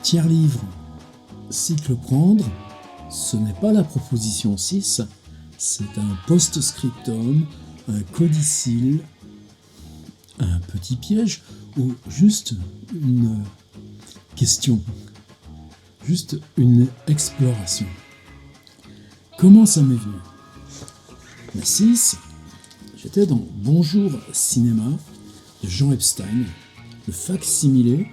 Tiers livre, cycle prendre, ce n'est pas la proposition 6, c'est un post-scriptum, un codicile, un petit piège ou juste une question, juste une exploration. Comment ça m'est venu ? La 6, j'étais dans Bonjour Cinéma de Jean Epstein, le fac-similé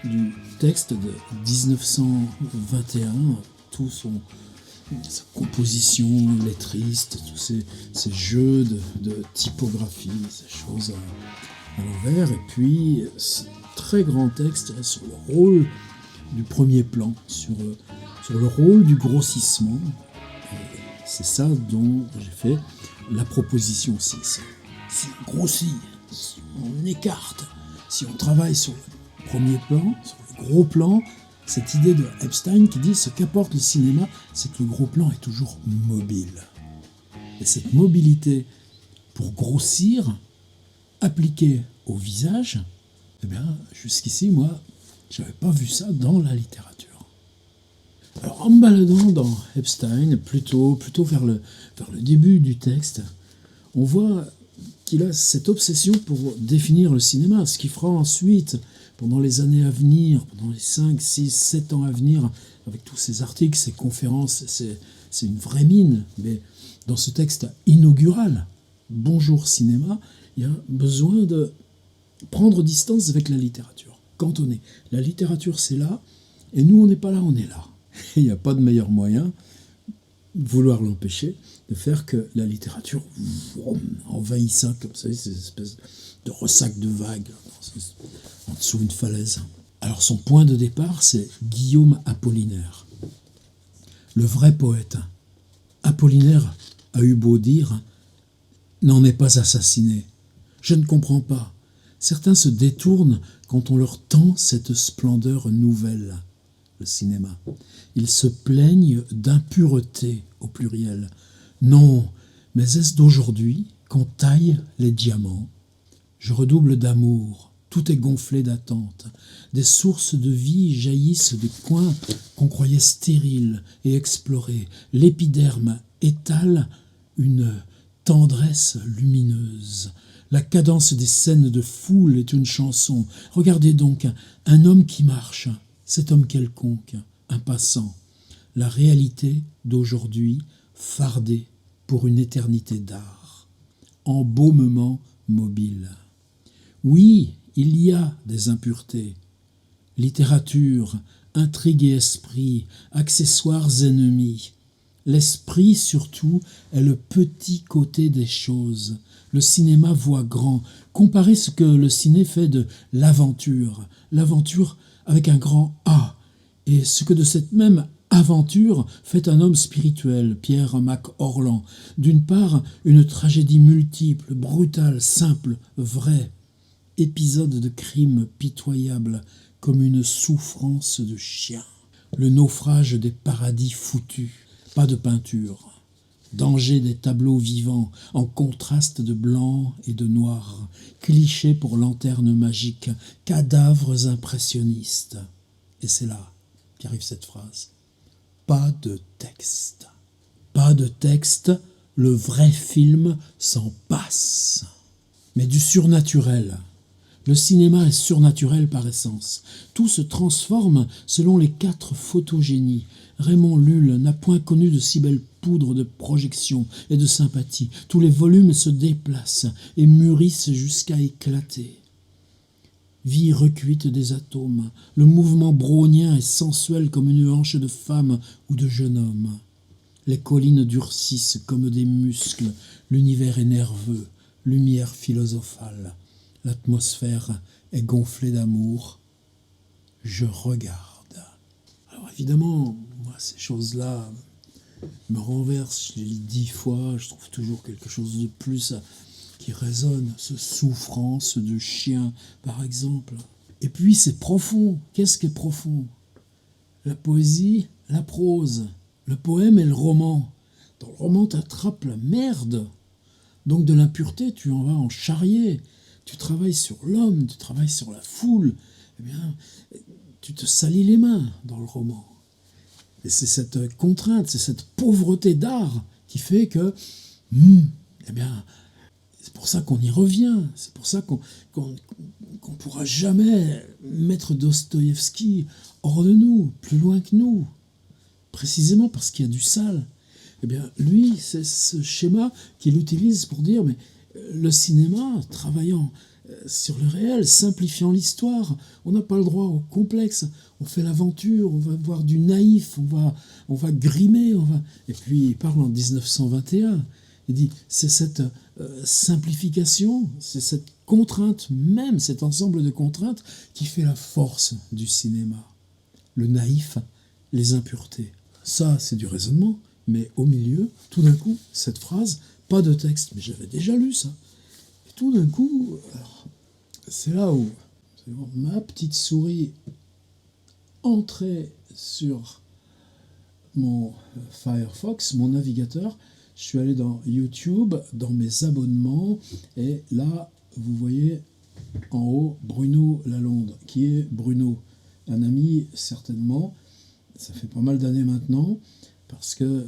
du texte de 1921, tout sa composition lettriste, tous ces jeux de typographie, ces choses à l'envers, et puis ce très grand texte sur le rôle du premier plan, sur le rôle du grossissement. Et c'est ça dont j'ai fait la proposition 6. Si on grossit, si on écarte, si on travaille sur le premier plan, sur le gros plan, cette idée de Epstein qui dit ce qu'apporte le cinéma, c'est que le gros plan est toujours mobile. Et cette mobilité pour grossir, appliquée au visage, eh bien, jusqu'ici, moi, je n'avais pas vu ça dans la littérature. Alors, en me baladant dans Epstein, plutôt vers le début du texte, on voit qu'il a cette obsession pour définir le cinéma, ce qu'il fera ensuite, pendant les années à venir, pendant les 5, 6, 7 ans à venir, avec tous ces articles, ces conférences, c'est une vraie mine. Mais dans ce texte inaugural, Bonjour Cinéma, il y a besoin de prendre distance avec la littérature, cantonner. La littérature, c'est là, et nous, on n'est pas là, on est là. Il n'y a pas de meilleur moyen, vouloir l'empêcher, de faire que la littérature envahit ça, comme ça, ces espèces de ressac de vagues en dessous d'une falaise. Alors son point de départ, c'est Guillaume Apollinaire, le vrai poète. Apollinaire a eu beau dire « n'en est pas assassiné ». Je ne comprends pas. Certains se détournent quand on leur tend cette splendeur nouvelle, le cinéma. Ils se plaignent d'impureté au pluriel. Non, mais est-ce d'aujourd'hui qu'on taille les diamants ? Je redouble d'amour, tout est gonflé d'attente. Des sources de vie jaillissent des coins qu'on croyait stériles et explorés. L'épiderme étale une tendresse lumineuse. La cadence des scènes de foule est une chanson. Regardez donc, un homme qui marche, cet homme quelconque, un passant. La réalité d'aujourd'hui, fardée pour une éternité d'art. Embaumement mobile. Oui, il y a des impuretés. Littérature, intrigue et esprit, accessoires ennemis. L'esprit, surtout, est le petit côté des choses. Le cinéma voit grand. Comparez ce que le ciné fait de l'aventure. L'aventure avec un grand A. Et ce que de cette même aventure fait un homme spirituel, Pierre MacOrland. D'une part, une tragédie multiple, brutale, simple, vraie. Épisode de crime pitoyable, comme une souffrance de chien. Le naufrage des paradis foutus. Pas de peinture. Danger des tableaux vivants, en contraste de blanc et de noir. Clichés pour lanterne magique. Cadavres impressionnistes. Et c'est là qu'arrive cette phrase. Pas de texte. Pas de texte, le vrai film s'en passe. Mais du surnaturel. Le cinéma est surnaturel par essence. Tout se transforme selon les 4 photogénies. Raymond Lulle n'a point connu de si belle poudre de projection et de sympathie. Tous les volumes se déplacent et mûrissent jusqu'à éclater. Vie recuite des atomes, le mouvement brownien est sensuel comme une hanche de femme ou de jeune homme. Les collines durcissent comme des muscles, l'univers est nerveux, lumière philosophale. L'atmosphère est gonflée d'amour. Je regarde. Alors évidemment, moi, ces choses-là me renversent. Je les lis 10 fois, je trouve toujours quelque chose de plus qui résonne. Ce souffrance de chien, par exemple. Et puis c'est profond. Qu'est-ce qui est profond ? La poésie, la prose, le poème et le roman. Dans le roman, tu attrapes la merde. Donc de l'impureté, tu en vas en charrier. Tu travailles sur l'homme, tu travailles sur la foule. Eh bien, tu te salis les mains dans le roman. Et c'est cette contrainte, c'est cette pauvreté d'art qui fait que, eh bien, c'est pour ça qu'on y revient, c'est pour ça qu'on ne pourra jamais mettre Dostoïevski hors de nous, plus loin que nous, précisément parce qu'il y a du sale. Eh bien, lui, c'est ce schéma qu'il utilise pour dire, mais le cinéma, travaillant sur le réel, simplifiant l'histoire, on n'a pas le droit au complexe, on fait l'aventure, on va voir du naïf, on va grimer, Et puis il parle en 1921, il dit, c'est cette simplification, c'est cette contrainte même, cet ensemble de contraintes qui fait la force du cinéma. Le naïf, les impuretés. Ça, c'est du raisonnement, mais au milieu, tout d'un coup, cette phrase, pas de texte, mais j'avais déjà lu ça. Et tout d'un coup, alors, c'est là où ma petite souris entrait sur mon Firefox, mon navigateur. Je suis allé dans YouTube, dans mes abonnements, et là, vous voyez en haut Bruno Lalonde. Qui est Bruno? Un ami, certainement. Ça fait pas mal d'années maintenant, parce que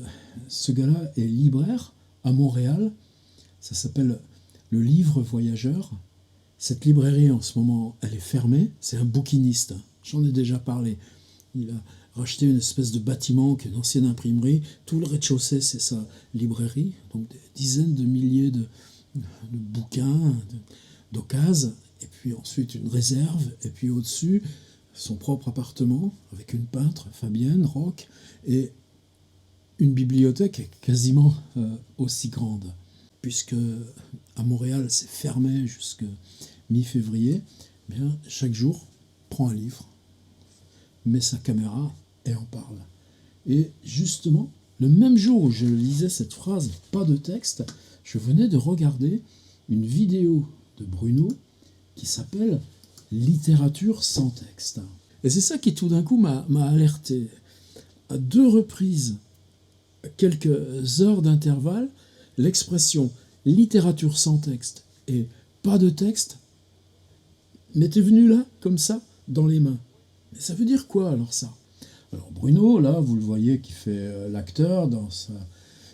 ce gars-là est libraire à Montréal. Ça s'appelle Le Livre Voyageur. Cette librairie, en ce moment, elle est fermée. C'est un bouquiniste. J'en ai déjà parlé. Il a racheté une espèce de bâtiment qui est une ancienne imprimerie. Tout le rez-de-chaussée, c'est sa librairie. Donc des dizaines de milliers de bouquins, d'occasions. Et puis ensuite une réserve. Et puis au-dessus, son propre appartement avec une peintre, Fabienne Roch, et une bibliothèque quasiment aussi grande. Puisque à Montréal, c'est fermé jusqu'à mi-février, bien, chaque jour, prend un livre, met sa caméra et en parle. Et justement, le même jour où je lisais cette phrase, pas de texte, je venais de regarder une vidéo de Bruno qui s'appelle « Littérature sans texte ». Et c'est ça qui tout d'un coup m'a alerté. À 2 reprises, à quelques heures d'intervalle, l'expression « littérature sans texte » et « pas de texte » m'était venue là, comme ça, dans les mains. Mais ça veut dire quoi alors ça? Alors Bruno, là, vous le voyez qui fait l'acteur dans sa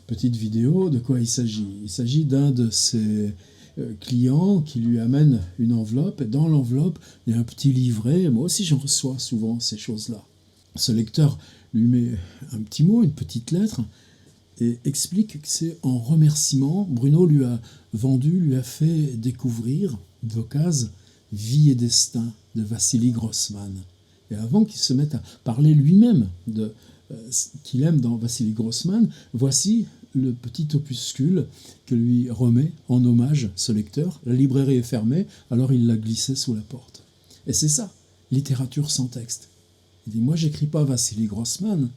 petite vidéo. De quoi il s'agit? Il s'agit d'un de ses client qui lui amène une enveloppe, et dans l'enveloppe, il y a un petit livret. Moi aussi, j'en reçois souvent ces choses-là. Ce lecteur lui met un petit mot, une petite lettre, et explique que c'est en remerciement. Bruno lui a vendu, lui a fait découvrir d'occasion Vie et destin de Vassili Grossman. Et avant qu'il se mette à parler lui-même de ce qu'il aime dans Vassili Grossman, voici le petit opuscule que lui remet en hommage ce lecteur. La librairie est fermée, alors il l'a glissé sous la porte. Et c'est ça, littérature sans texte. Il dit, moi j'écris pas Vassili Grossman,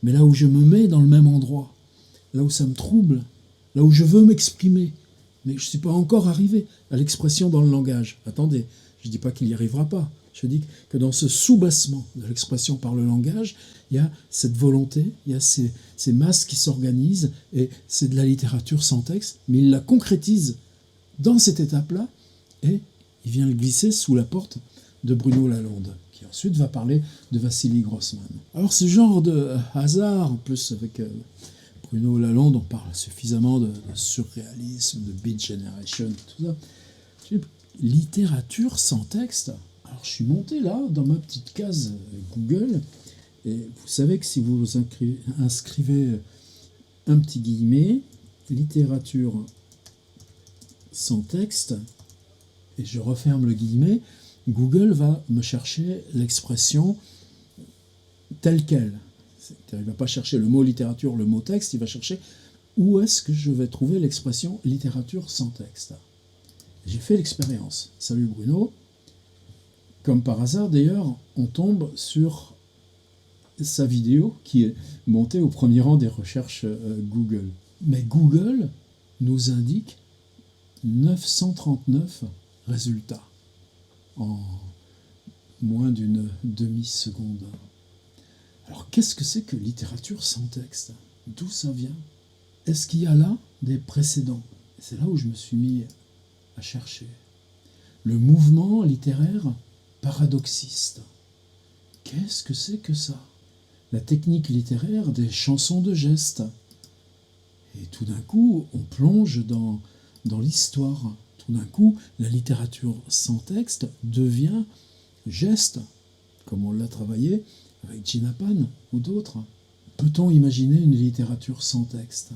mais là où je me mets dans le même endroit, là où ça me trouble, là où je veux m'exprimer, mais je ne suis pas encore arrivé à l'expression dans le langage. Attendez, je ne dis pas qu'il n'y arrivera pas. Je dis que dans ce soubassement de l'expression par le langage, il y a cette volonté, il y a ces masses qui s'organisent, et c'est de la littérature sans texte, mais il la concrétise dans cette étape-là, et il vient le glisser sous la porte de Bruno Lalonde, qui ensuite va parler de Vassili Grossman. Alors ce genre de hasard, en plus avec Bruno Lalonde, on parle suffisamment de surréalisme, de Beat Generation, tout ça. Littérature sans texte. Alors je suis monté là, dans ma petite case Google, et vous savez que si vous inscrivez un petit guillemet, littérature sans texte, et je referme le guillemet, Google va me chercher l'expression telle qu'elle. Il ne va pas chercher le mot littérature, le mot texte, il va chercher où est-ce que je vais trouver l'expression littérature sans texte. J'ai fait l'expérience. Salut Bruno. Comme par hasard d'ailleurs, on tombe sur sa vidéo qui est montée au premier rang des recherches Google. Mais Google nous indique 939 résultats en moins d'une demi-seconde. Alors qu'est-ce que c'est que littérature sans texte? D'où ça vient? Est-ce qu'il y a là des précédents? C'est là où je me suis mis à chercher. Le mouvement littéraire paradoxiste. qu'est-ce que c'est que ça? La technique littéraire des chansons de gestes. Et tout d'un coup, on plonge dans l'histoire. Tout d'un coup, la littérature sans texte devient geste, comme on l'a travaillé avec Gina Pan ou d'autres. Peut-on imaginer une littérature sans texte?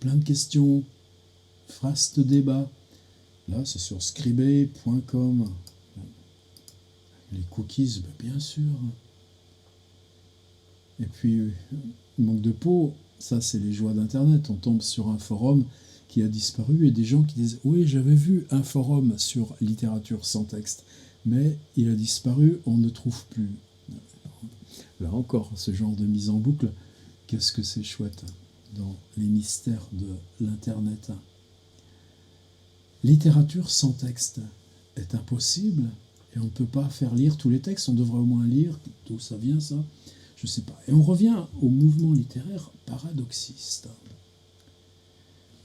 Plein de questions, vaste débat. Là, c'est sur scribd.com. Les cookies, bien sûr. Et puis, manque de peau, ça c'est les joies d'Internet. On tombe sur un forum qui a disparu et des gens qui disent « Oui, j'avais vu un forum sur littérature sans texte, mais il a disparu, on ne trouve plus. » Là encore, ce genre de mise en boucle, qu'est-ce que c'est chouette dans les mystères de l'Internet. Littérature sans texte est impossible et on ne peut pas faire lire tous les textes, on devrait au moins lire, d'où ça vient ça? Je ne sais pas. Et on revient au mouvement littéraire paradoxiste.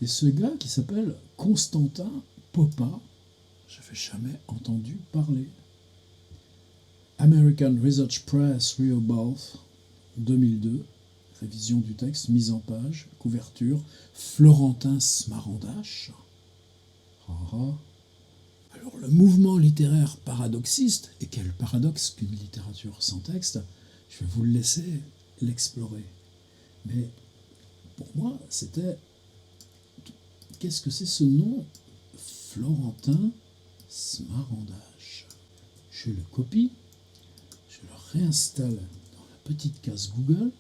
Et ce gars qui s'appelle Constantin Popa, je n'avais jamais entendu parler. American Research Press Rehoboth, 2002, révision du texte, mise en page, couverture, Florentin Smarandache. Alors le mouvement littéraire paradoxiste, et quel paradoxe qu'une littérature sans texte, je vais vous le laisser l'explorer. Mais pour moi, c'était... Qu'est-ce que c'est ce nom? Florentin Smarandache. Je le copie, je le réinstalle dans la petite case Google.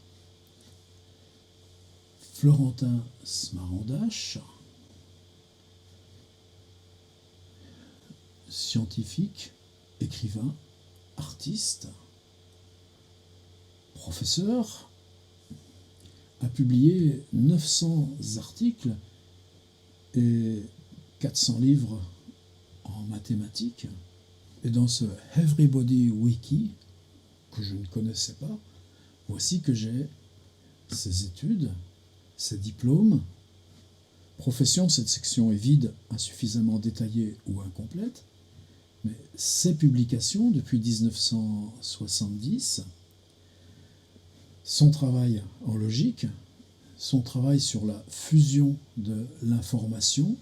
Florentin Smarandache, scientifique, écrivain, artiste, professeur, a publié 900 articles et 400 livres en mathématiques. Et dans ce Everybody Wiki, que je ne connaissais pas, voici que j'ai ses études, ses diplômes. Profession, cette section est vide, insuffisamment détaillée ou incomplète, mais ses publications depuis 1970, son travail en logique, son travail sur la fusion de l'information,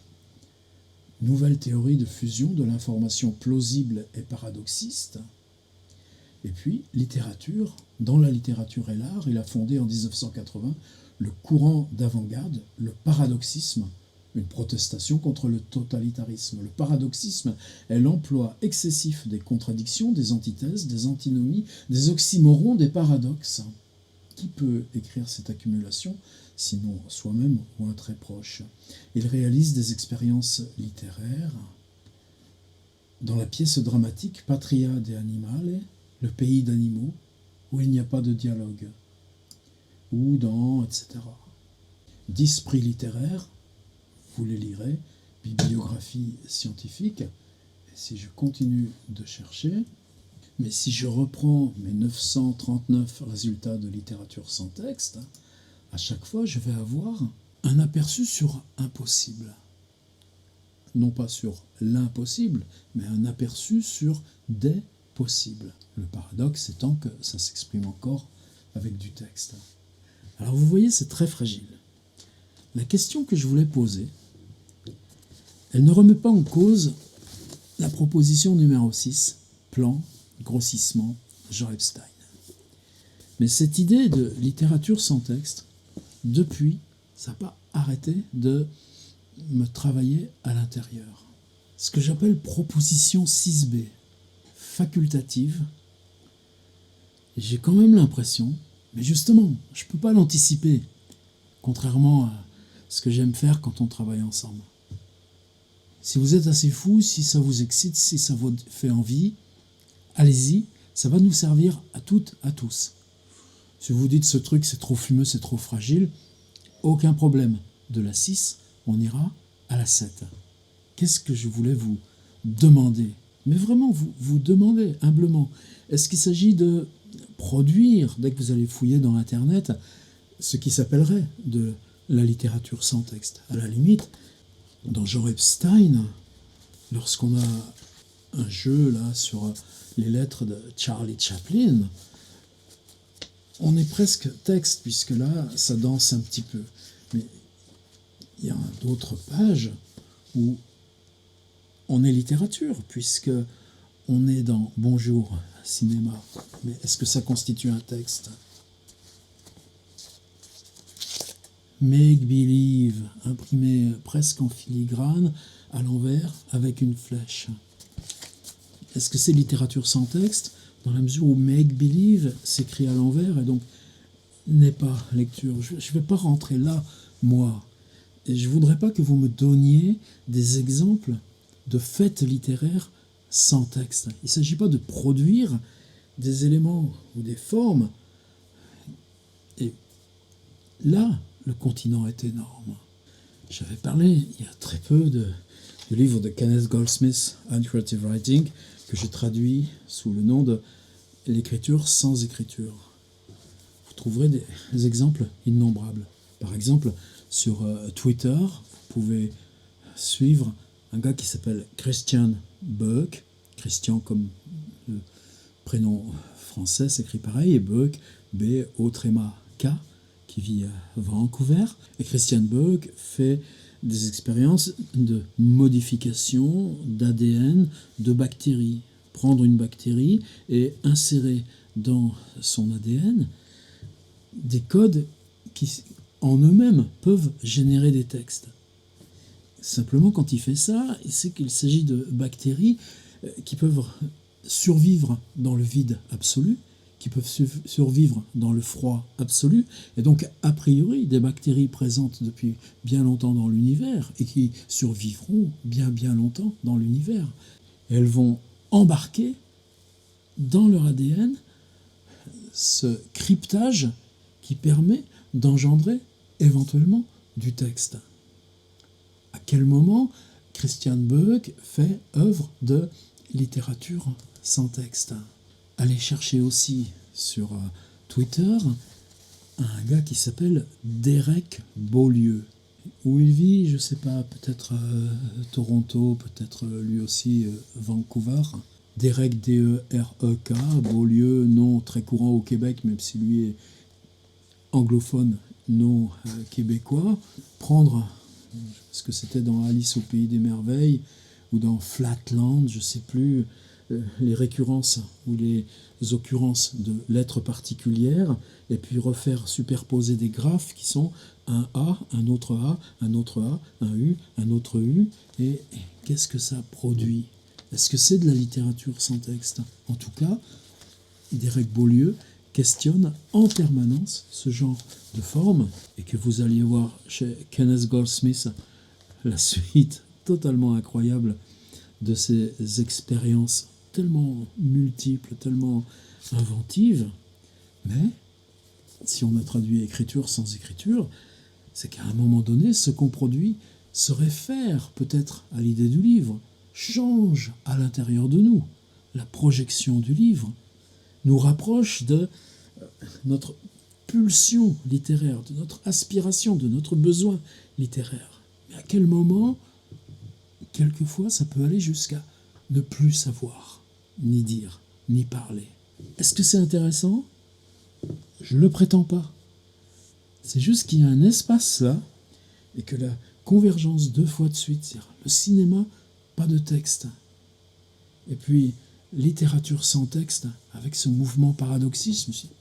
nouvelle théorie de fusion de l'information plausible et paradoxiste, et puis littérature. Dans la littérature et l'art, il a fondé en 1980 le courant d'avant-garde, le paradoxisme, une protestation contre le totalitarisme. Le paradoxisme est l'emploi excessif des contradictions, des antithèses, des antinomies, des oxymorons, des paradoxes. Qui peut écrire cette accumulation, sinon soi-même ou un très proche? Il réalise des expériences littéraires dans la pièce dramatique Patria de Animale, le pays d'animaux, où il n'y a pas de dialogue, ou dans etc. 10 prix littéraires, vous les lirez, bibliographie scientifique, et si je continue de chercher, mais si je reprends mes 939 résultats de littérature sans texte, à chaque fois je vais avoir un aperçu sur impossible. Non pas sur l'impossible, mais un aperçu sur des possibles. Le paradoxe étant que ça s'exprime encore avec du texte. Alors vous voyez, c'est très fragile. La question que je voulais poser, elle ne remet pas en cause la proposition numéro 6, plan, grossissement, Jean Epstein. Mais cette idée de littérature sans texte, depuis, ça n'a pas arrêté de me travailler à l'intérieur. Ce que j'appelle proposition 6b, facultative, j'ai quand même l'impression, mais justement, je ne peux pas l'anticiper, contrairement à ce que j'aime faire quand on travaille ensemble. Si vous êtes assez fou, si ça vous excite, si ça vous fait envie, allez-y, ça va nous servir à toutes, à tous. Si vous dites ce truc c'est trop fumeux, c'est trop fragile, aucun problème. De la 6, on ira à la 7. Qu'est-ce que je voulais vous demander? Mais vraiment, vous demandez humblement. Est-ce qu'il s'agit de produire, dès que vous allez fouiller dans Internet, ce qui s'appellerait de la littérature sans texte? À la limite, dans Jean Epstein, lorsqu'on a un jeu là sur les lettres de Charlie Chaplin, on est presque texte, puisque là, ça danse un petit peu. Mais il y a d'autres pages où on est littérature, puisque on est dans Bonjour, cinéma. Mais est-ce que ça constitue un texte? Make Believe, imprimé presque en filigrane, à l'envers, avec une flèche. Est-ce que c'est littérature sans texte? Dans la mesure où Make Believe s'écrit à l'envers et donc n'est pas lecture. Je ne vais pas rentrer là, moi. Et je ne voudrais pas que vous me donniez des exemples de faits littéraires sans texte. Il ne s'agit pas de produire des éléments ou des formes. Et là, le continent est énorme. J'avais parlé il y a très peu du livre de Kenneth Goldsmith, Uncreative Writing, que j'ai traduit sous le nom de L'écriture sans écriture. Vous trouverez des exemples innombrables. Par exemple, sur Twitter, vous pouvez suivre un gars qui s'appelle Christian Buck. Christian comme le prénom français s'écrit pareil, et Buck, B-O-K, qui vit à Vancouver. Et Christian Buck fait des expériences de modification d'ADN de bactéries. Prendre une bactérie et insérer dans son ADN des codes qui, en eux-mêmes, peuvent générer des textes. Simplement, quand il fait ça, il sait qu'il s'agit de bactéries qui peuvent survivre dans le vide absolu, qui peuvent survivre dans le froid absolu, et donc, a priori, des bactéries présentes depuis bien longtemps dans l'univers et qui survivront bien longtemps dans l'univers. Et elles vont embarquer dans leur ADN ce cryptage qui permet d'engendrer éventuellement du texte. À quel moment Christian Buck fait œuvre de littérature sans texte? Allez chercher aussi sur Twitter un gars qui s'appelle Derek Beaulieu. Où il vit, je ne sais pas, peut-être Toronto, peut-être lui aussi Vancouver. Derek, D-E-R-E-K, Beaulieu, nom très courant au Québec, même si lui est anglophone, nom québécois. Prendre, est-ce que c'était dans Alice au Pays des Merveilles, ou dans Flatland, je ne sais plus, les récurrences ou les occurrences de lettres particulières, et puis refaire superposer des graphes qui sont un A, un autre A, un autre A, un U, un autre U, et qu'est-ce que ça produit? Est-ce que c'est de la littérature sans texte? En tout cas, Derek Beaulieu questionne en permanence ce genre de forme, et que vous alliez voir chez Kenneth Goldsmith la suite totalement incroyable de ces expériences tellement multiples, tellement inventives. Mais si on a traduit écriture sans écriture, c'est qu'à un moment donné, ce qu'on produit se réfère peut-être à l'idée du livre, change à l'intérieur de nous. La projection du livre nous rapproche de notre pulsion littéraire, de notre aspiration, de notre besoin littéraire. Mais à quel moment, quelquefois, ça peut aller jusqu'à ne plus savoir, ni dire, ni parler. Est-ce que c'est intéressant? Je ne le prétends pas. C'est juste qu'il y a un espace là, et que la convergence deux fois de suite, c'est-à-dire le cinéma, pas de texte, et puis littérature sans texte, avec ce mouvement paradoxique, je me suis dit,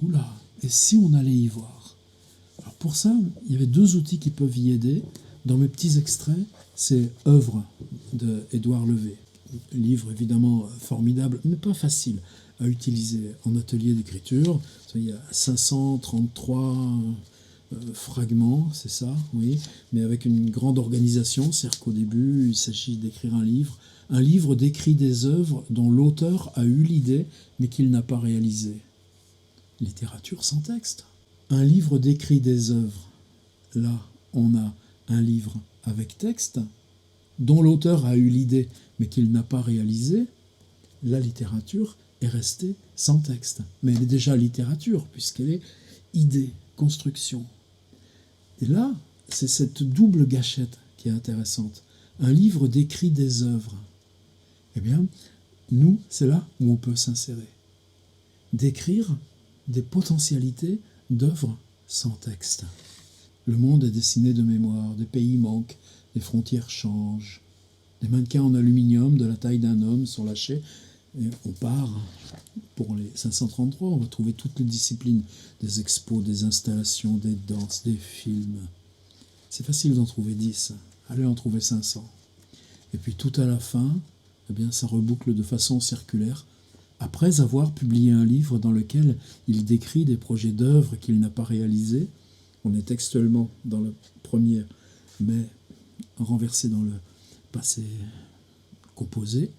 oula, et si on allait y voir? Alors pour ça, il y avait deux outils qui peuvent y aider. Dans mes petits extraits, c'est Œuvre de Édouard Levé. Livre évidemment formidable, mais pas facile à utiliser en atelier d'écriture. Il y a 533 fragments, c'est ça, oui, mais avec une grande organisation. C'est-à-dire qu'au début, il s'agit d'écrire un livre décrit des œuvres dont l'auteur a eu l'idée, mais qu'il n'a pas réalisé. Littérature sans texte. Un livre décrit des œuvres. Là, on a un livre avec texte, dont l'auteur a eu l'idée, mais qu'il n'a pas réalisé. La littérature est restée sans texte. Mais elle est déjà littérature, puisqu'elle est idée, construction. Et là, c'est cette double gâchette qui est intéressante. Un livre décrit des œuvres. Eh bien, nous, c'est là où on peut s'insérer. Décrire, des potentialités d'œuvres sans texte. Le monde est dessiné de mémoire, des pays manquent, des frontières changent. Des mannequins en aluminium de la taille d'un homme sont lâchés. Et on part pour les 533, on va trouver toutes les disciplines, des expos, des installations, des danses, des films. C'est facile d'en trouver 10, allez en trouver 500. Et puis tout à la fin, eh bien, ça reboucle de façon circulaire, après avoir publié un livre dans lequel il décrit des projets d'œuvres qu'il n'a pas réalisés. On est textuellement dans le premier, mais renversé dans le passé composé.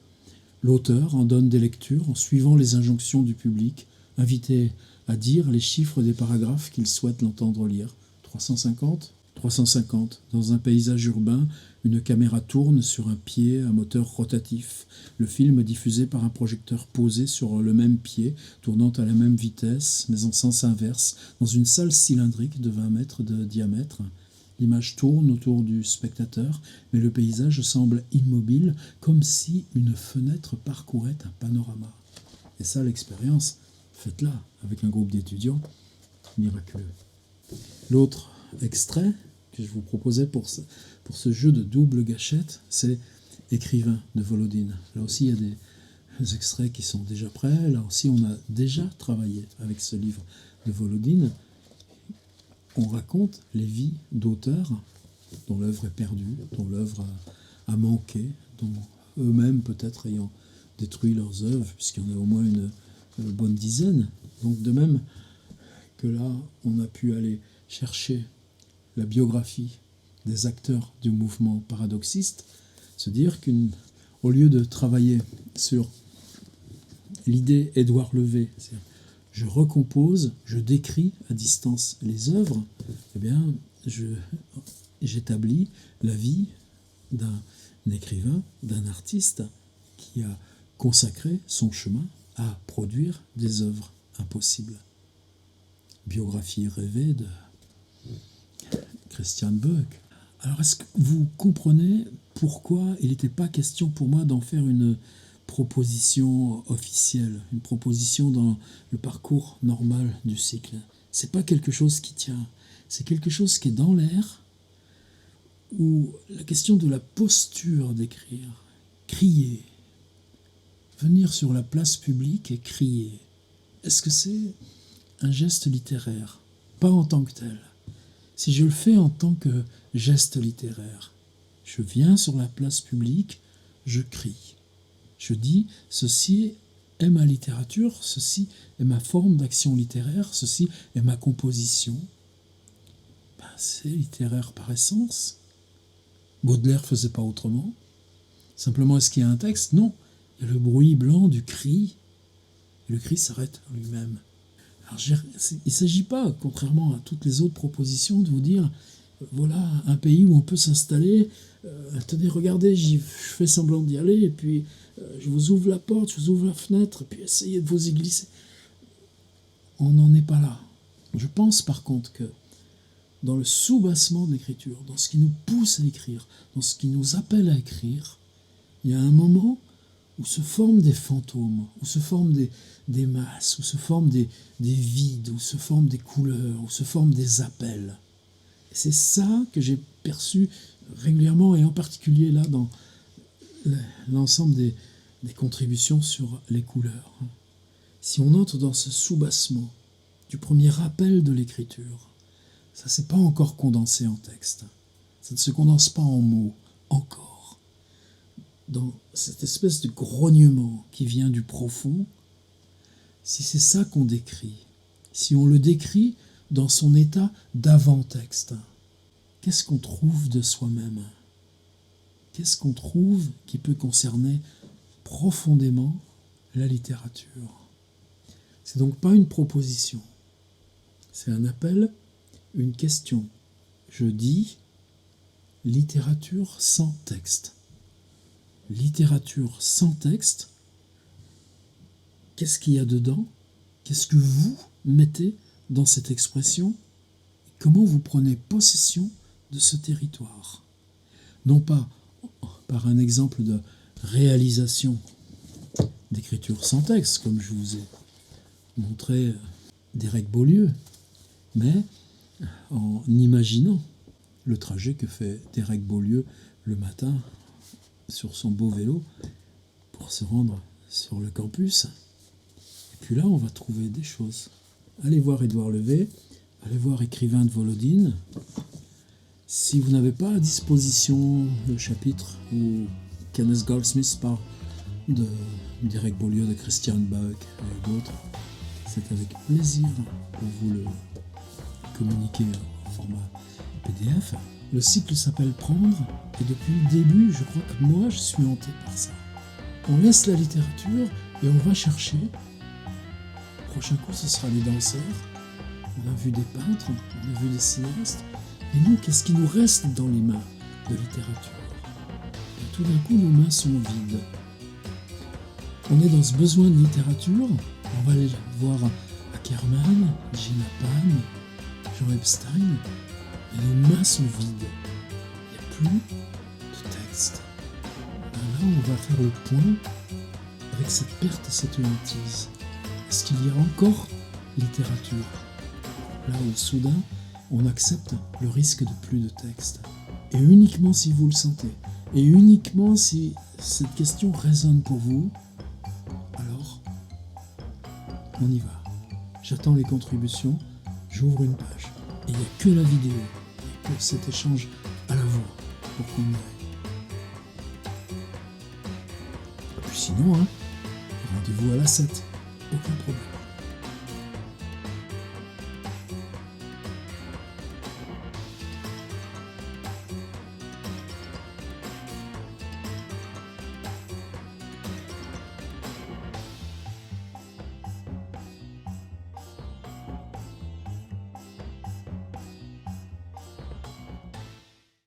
L'auteur en donne des lectures en suivant les injonctions du public, invité à dire les chiffres des paragraphes qu'il souhaite l'entendre lire. 350 ? 350. Dans un paysage urbain, une caméra tourne sur un pied à moteur rotatif. Le film est diffusé par un projecteur posé sur le même pied, tournant à la même vitesse, mais en sens inverse, dans une salle cylindrique de 20 mètres de diamètre. L'image tourne autour du spectateur, mais le paysage semble immobile, comme si une fenêtre parcourait un panorama. Et ça, l'expérience, faites-la avec un groupe d'étudiants, miraculeux. L'autre extrait que je vous proposais pour ce jeu de double gâchette, c'est Écrivain de Volodine. Là aussi, il y a des extraits qui sont déjà prêts. Là aussi, on a déjà travaillé avec ce livre de Volodine. On raconte les vies d'auteurs dont l'œuvre est perdue, dont l'œuvre a manqué, dont eux-mêmes peut-être ayant détruit leurs œuvres, puisqu'il y en a au moins une bonne dizaine. Donc de même que là, on a pu aller chercher la biographie des acteurs du mouvement paradoxiste, se dire qu'au lieu de travailler sur l'idée Édouard Levé, c'est-à-dire je recompose, je décris à distance les œuvres, eh bien, j'établis la vie d'un écrivain, d'un artiste qui a consacré son chemin à produire des œuvres impossibles. Biographie rêvée de Christian Böck. Alors, est-ce que vous comprenez pourquoi il n'était pas question pour moi d'en faire une proposition officielle, une proposition dans le parcours normal du cycle? C'est pas quelque chose qui tient, c'est quelque chose qui est dans l'air, où la question de la posture d'écrire, crier, venir sur la place publique et crier, est-ce que c'est un geste littéraire? Pas en tant que tel. Si je le fais en tant que geste littéraire, je viens sur la place publique, je crie. Je dis, ceci est ma littérature, ceci est ma forme d'action littéraire, ceci est ma composition. Ben, c'est littéraire par essence. Baudelaire ne faisait pas autrement. Simplement, est-ce qu'il y a un texte? Non. Il y a le bruit blanc du cri. Et le cri s'arrête lui-même. Alors, il ne s'agit pas, contrairement à toutes les autres propositions, de vous dire, voilà un pays où on peut s'installer, tenez, regardez, je fais semblant d'y aller, et puis je vous ouvre la porte, je vous ouvre la fenêtre, et puis essayez de vous y glisser. On n'en est pas là. Je pense par contre que dans le soubassement de l'écriture, dans ce qui nous pousse à écrire, dans ce qui nous appelle à écrire, il y a un moment où se forment des fantômes, où se forment des masses, où se forment des vides, où se forment des couleurs, où se forment des appels. Et c'est ça que j'ai perçu régulièrement, et en particulier là dans l'ensemble des contributions sur les couleurs. Si on entre dans ce soubassement du premier appel de l'écriture, ça ne s'est pas encore condensé en texte. Ça ne se condense pas en mots, encore. Dans cette espèce de grognement qui vient du profond, si c'est ça qu'on décrit, si on le décrit dans son état d'avant-texte, qu'est-ce qu'on trouve de soi-même? Qu'est-ce qu'on trouve qui peut concerner profondément la littérature? C'est donc pas une proposition, c'est un appel, une question. Je dis littérature sans texte. Littérature sans texte, qu'est-ce qu'il y a dedans? Qu'est-ce que vous mettez dans cette expression? Comment vous prenez possession de ce territoire? Non pas par un exemple de réalisation d'écriture sans texte, comme je vous ai montré d'Éric Beaulieu, mais en imaginant le trajet que fait Éric Beaulieu le matin sur son beau vélo pour se rendre sur le campus. Et puis là, on va trouver des choses. Allez voir Édouard Levé, allez voir Écrivain de Volodine. Si vous n'avez pas à disposition le chapitre où Kenneth Goldsmith parle d'Éric Beaulieu, de Christian Bach et d'autres, c'est avec plaisir pour vous le communiquer en format PDF. Le cycle s'appelle Prendre, et depuis le début, je crois que moi, je suis hanté par ça. On laisse la littérature et on va chercher. Le prochain coup, ce sera les danseurs. On a vu des peintres, on a vu des cinéastes. Et nous, qu'est-ce qui nous reste dans les mains de littérature? Et tout d'un coup, nos mains sont vides. On est dans ce besoin de littérature. On va aller voir Ackermann, Gina Pan, Jean Epstein. Et nos mains sont vides. Il n'y a plus de texte. Là, on va faire le point avec cette perte et cette hantise. Est-ce qu'il y a encore littérature? Là où soudain, on accepte le risque de plus de texte. Et uniquement si vous le sentez, et uniquement si cette question résonne pour vous, alors on y va. J'attends les contributions, j'ouvre une page. Et il n'y a que la vidéo, et que cet échange à la voix pour qu'on y aille. Et puis sinon, rendez-vous à la 7, aucun problème.